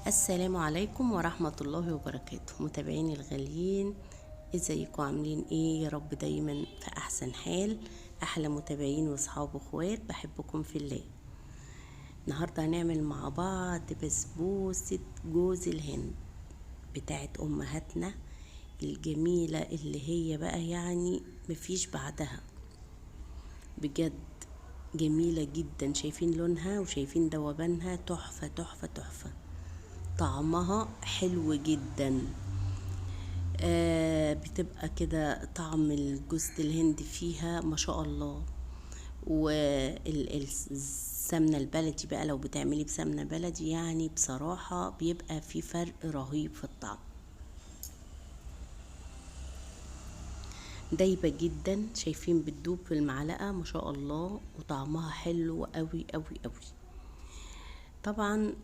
السلام عليكم ورحمة الله وبركاته متابعيني الغاليين. ازيكم عاملين ايه؟ يا رب دايما في احسن حال. احلى متابعين واصحاب واخوات بحبكم في الله. النهاردة هنعمل مع بعض بسبوسة جوز الهند بتاعت امهاتنا الجميلة اللي هي بقى يعني مفيش بعدها بجد. جميلة جدا، شايفين لونها وشايفين دوبانها، تحفة تحفة تحفة. طعمها حلو جدا. بتبقى كده طعم الجوز الهند فيها ما شاء الله. والسمنة البلدي بقى لو بتعملي بسمنة بلدي يعني بصراحة بيبقى في فرق رهيب في الطعم. دايبة جدا، شايفين بتدوب في المعلقة ما شاء الله، وطعمها حلو قوي قوي قوي. طبعا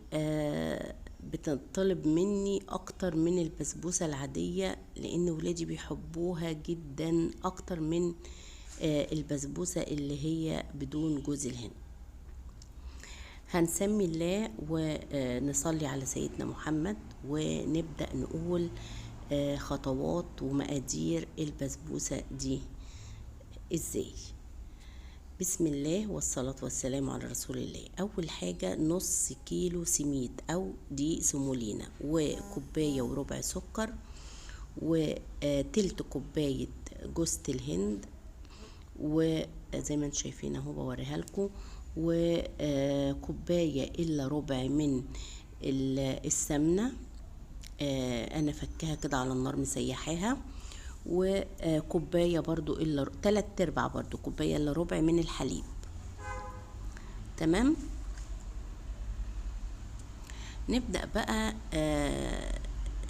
بتطلب مني اكتر من البسبوسة العادية لان ولادي بيحبوها جدا اكتر من البسبوسة اللي هي بدون جوز الهند. هنسمي الله ونصلي على سيدنا محمد ونبدأ نقول خطوات ومقادير البسبوسة دي ازاي. بسم الله والصلاة والسلام على رسول الله. أول حاجة نص كيلو سميد أو دقيق سمولينا، وكوباية وربع سكر، وتلت كوباية جوز الهند، وزي ما انتم شايفين اهو بوريها لكم، وكوباية إلا ربع من السمنة. أنا فكها كده على النار مسيحاها، وكوباية برضو إلا 3/4 برضو كوباية إلا ربع من الحليب. تمام. نبدأ بقى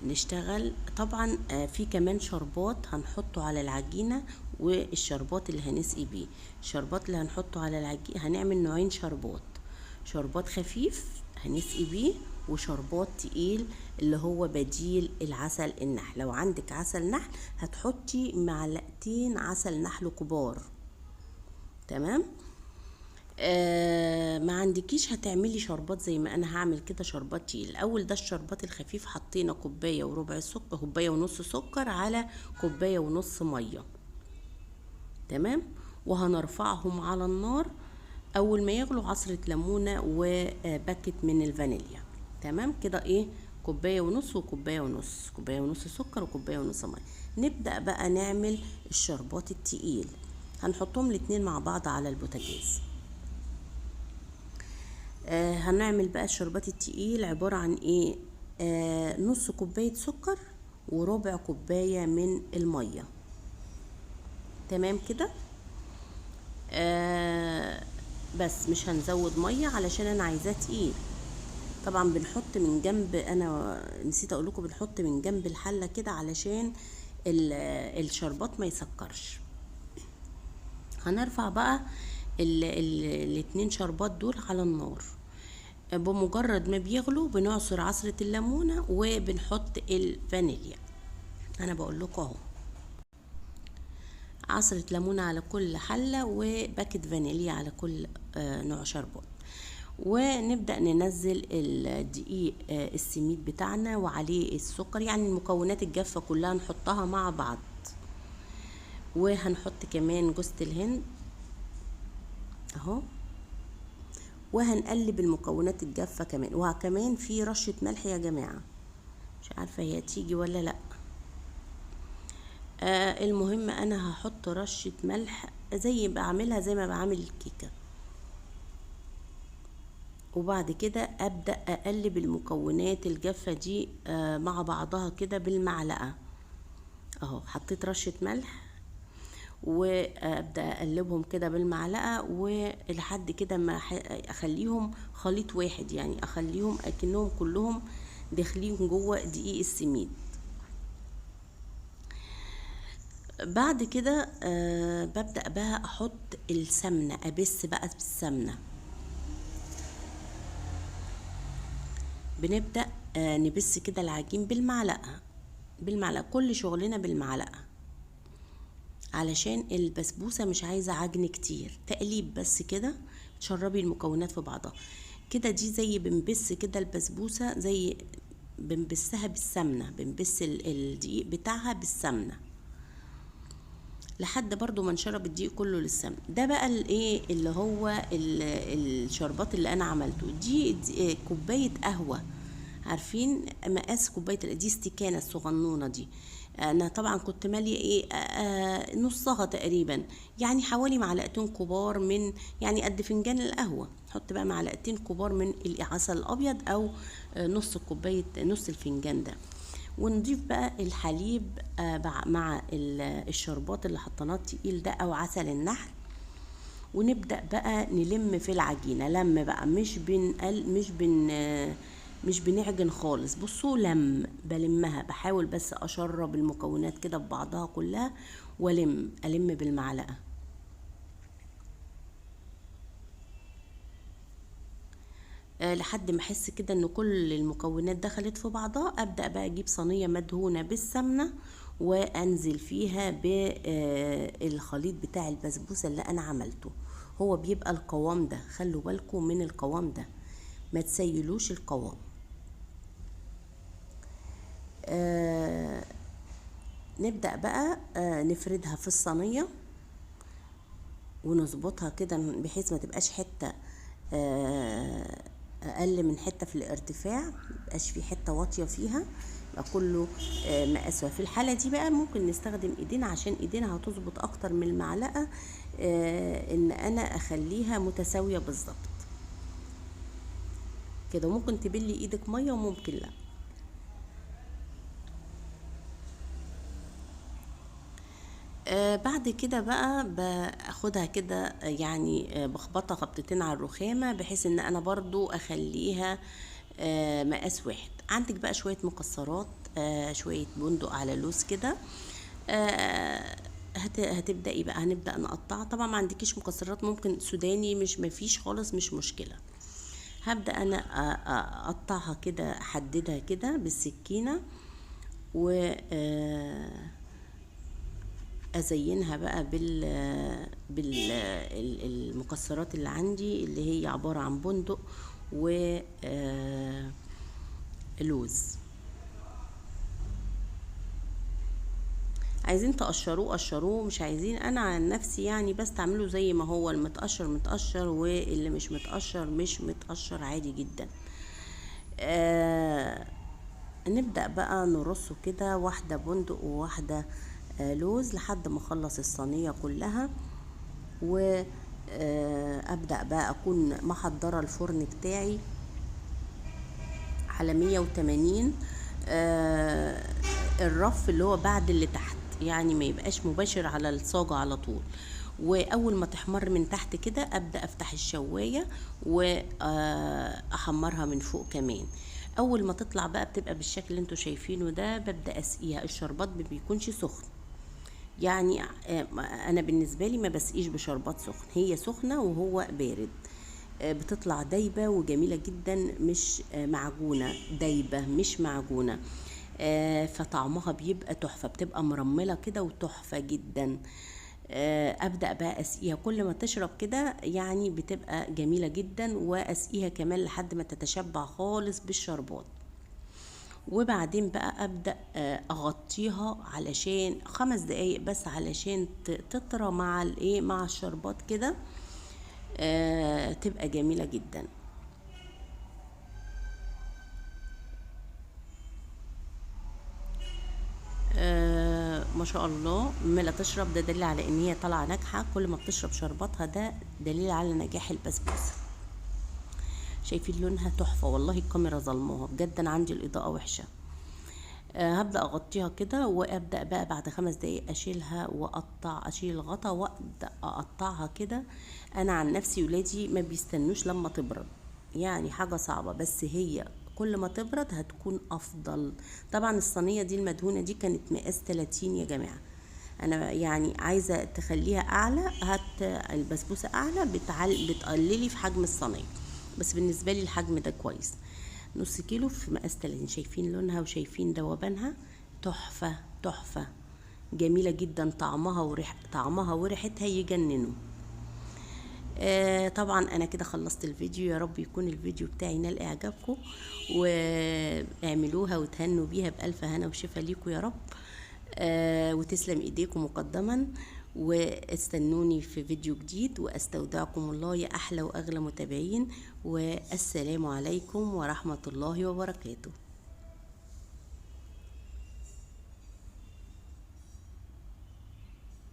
نشتغل. طبعا في كمان شربات هنحطه على العجينة، والشربات اللي هنسقي بيه. الشربات اللي هنحطه على العجينة هنعمل نوعين شربات: شربات خفيف هنسقي بيه، وشربات تقيل اللي هو بديل العسل النحل. لو عندك عسل نحل هتحطي معلقتين عسل نحل كبار. تمام. ما عندكيش هتعملي شربات زي ما انا هعمل كده شربات تقيل. الاول ده الشربات الخفيف حطينا كوبايه وربع سكر، كوبايه ونص سكر على كوبايه ونص ميه. تمام. وهنرفعهم على النار. اول ما يغلوا عصرة ليمونة وباكت من الفانيليا. تمام كده. ايه، كوباية ونص وكوباية ونص، كوباية ونص سكر وكوباية ونص مية. نبدأ بقى نعمل الشربات التقيل. هنحطهم الاتنين مع بعض على البوتاجاز. هنعمل بقى الشربات التقيل عبارة عن ايه؟ نص كوباية سكر وربع كوباية من المية. تمام كده. بس مش هنزود ميه علشان انا عايزاه تقيل. طبعا بنحط من جنب، انا نسيت اقول لكم بنحط من جنب الحله كده علشان الشربات ما يسكرش. هنرفع بقى الاتنين شربات دول على النار. بمجرد ما بيغلوا بنعصر عصرة الليمونة وبنحط الفانيليا. انا بقول لكم اهو، عصرة ليمونة على كل حلة وباكت فانيليا على كل نوع شربات. ونبدأ ننزل الدقيق السميد بتاعنا وعليه السكر، يعني المكونات الجافة كلها نحطها مع بعض. وهنحط كمان جوز الهند اهو، وهنقلب المكونات الجافة كمان. وكمان في رشة ملح يا جماعة، مش عارفة هي تيجي ولا لأ. المهم انا هحط رشة ملح زي بعملها زي ما بعمل الكيكة. وبعد كده ابدأ اقلب المكونات الجافة دي مع بعضها كده بالمعلقة اهو. حطيت رشة ملح وابدأ اقلبهم كده بالمعلقة، ولحد كده ما اخليهم خليط واحد، يعني اخليهم اكنهم كلهم داخلين جوه دقيق السميد. بعد كده ببدأ بقى احط السمنة، ابس بقى بالسمنة. بنبدأ نبس كده العجين بالمعلقة بالمعلقة، كل شغلنا بالمعلقة علشان البسبوسة مش عايزة عجن كتير، تقليب بس كده تشربي المكونات في بعضها كده. دي زي بنبس كده البسبوسة زي بنبسها بالسمنة، بنبس الدقيق بتاعها بالسمنة لحد برضو ما نشرب الدقيق كله للسمنة. ده بقى الايه اللي هو الشربات اللي انا عملته. دي كوباية قهوة، عارفين مقاس كوباية دي استكانة الصغنونة دي. انا طبعا كنت ماليه ايه نصها تقريبا، يعني حوالي معلقتين كبار من، يعني قد فنجان القهوه. حط بقى معلقتين كبار من العسل الابيض او نص كوبايه، نص الفنجان ده. ونضيف بقى الحليب مع الشربات اللي حطيناه التقيل ده او عسل النحل. ونبدأ بقى نلم في العجينة لم بقى، مش بنعجن خالص. بصوا بلمها، بحاول بس اشرب المكونات كده ببعضها كلها ألم بالمعلقة. لحد ما احس كده ان كل المكونات دخلت في بعضها. ابدأ بقى اجيب صينية مدهونة بالسمنة وانزل فيها بالخليط بتاع البسبوسة اللي انا عملته. هو بيبقى القوام ده، خلوا بالكم من القوام ده، ما تسيلوش القوام. نبدأ بقى نفردها في الصينية ونظبطها كده بحيث ما تبقاش حتة اقل من حتة في الارتفاع، ميبقاش في حتة واطية فيها، يبقى كله مقاسها. في الحالة دي بقى ممكن نستخدم ايدينا عشان ايدينا هتظبط اكتر من المعلقة، ان انا اخليها متساوية بالظبط كده. ممكن تبلي ايدك مية وممكن لا. بعد كده بقى باخدها كده، يعني بخبطها خبطتين على الرخامة بحيث ان انا برضو اخليها مقاس واحد. عندك بقى شوية مكسرات، شوية بندق على لوز كده، هتبدأي بقى، هنبدأ نقطعها. طبعا ما عندكيش مكسرات ممكن سوداني، مش مفيش خالص، مش مشكلة. هبدأ انا اقطعها كده، احددها كده بالسكينة و ازينها بقى بالمكسرات اللي عندي، اللي هي عبارة عن بندق ولوز. عايزين تقشروه قشروه، مش عايزين. انا عن نفسي يعني بس تعملوا زي ما هو، المتقشر متقشر واللي مش متقشر مش متقشر، عادي جدا. نبدأ بقى نرصه كده، واحدة بندق وواحدة لوز لحد ما اخلص الصينية كلها. وابدأ بقى اكون محضرة الفرن بتاعي على 180، الرف اللي هو بعد اللي تحت، يعني ما يبقاش مباشر على الصاجة على طول. واول ما تحمر من تحت كده ابدأ افتح الشواية واحمرها من فوق كمان. اول ما تطلع بقى بتبقى بالشكل اللي انتوا شايفينه ده، ببدأ اسقيها. الشربات ما بيكونش سخن، يعني انا بالنسبه لي ما بسقيش بشربات سخن، هي سخنه وهو بارد بتطلع دايبه وجميله جدا، مش معجونه، دايبه مش معجونه. فطعمها بيبقى تحفه، بتبقى مرمله كده وتحفه جدا. ابدا بقى اسقيها كل ما تشرب كده، يعني بتبقى جميله جدا. واسقيها كمان لحد ما تتشبع خالص بالشربات. وبعدين بقى ابدأ اغطيها علشان 5 دقايق بس، علشان تطرى مع الايه، مع الشربات كده، تبقى جميلة جدا. ما شاء الله. ما تشرب ده دليل على ان هي طالعه ناجحه. كل ما بتشرب شرباتها ده دليل على نجاح البسبوسه. شايفين لونها تحفه والله، الكاميرا ظلموها بجد، انا عندي الاضاءه وحشه. هبدأ اغطيها كده، وابدأ بقى بعد 5 دقايق اشيلها اشيل الغطا وابدأ اقطعها كده. انا عن نفسي ولادي ما بيستنوش لما تبرد، يعني حاجة صعبة، بس هي كل ما تبرد هتكون افضل. طبعا الصينية دي المدهونة دي كانت مقاس 30 يا جماعة. انا يعني عايزة تخليها اعلى، البسبوسة اعلى بتقللي في حجم الصينية، بس بالنسبة لي الحجم ده كويس. نص كيلو في مقاس 30. شايفين لونها وشايفين ذوبانها، تحفة تحفة جميلة جدا. طعمها وريحتها يجننوا. طبعا انا كده خلصت الفيديو. يا رب يكون الفيديو بتاعي نال اعجابكم، واعملوها وتهنوا بيها بألف هنا وشفا ليكم يا رب. وتسلم ايديكم مقدما، واستنوني في فيديو جديد، واستودعكم الله يا احلى واغلى متابعين، والسلام عليكم ورحمة الله وبركاته.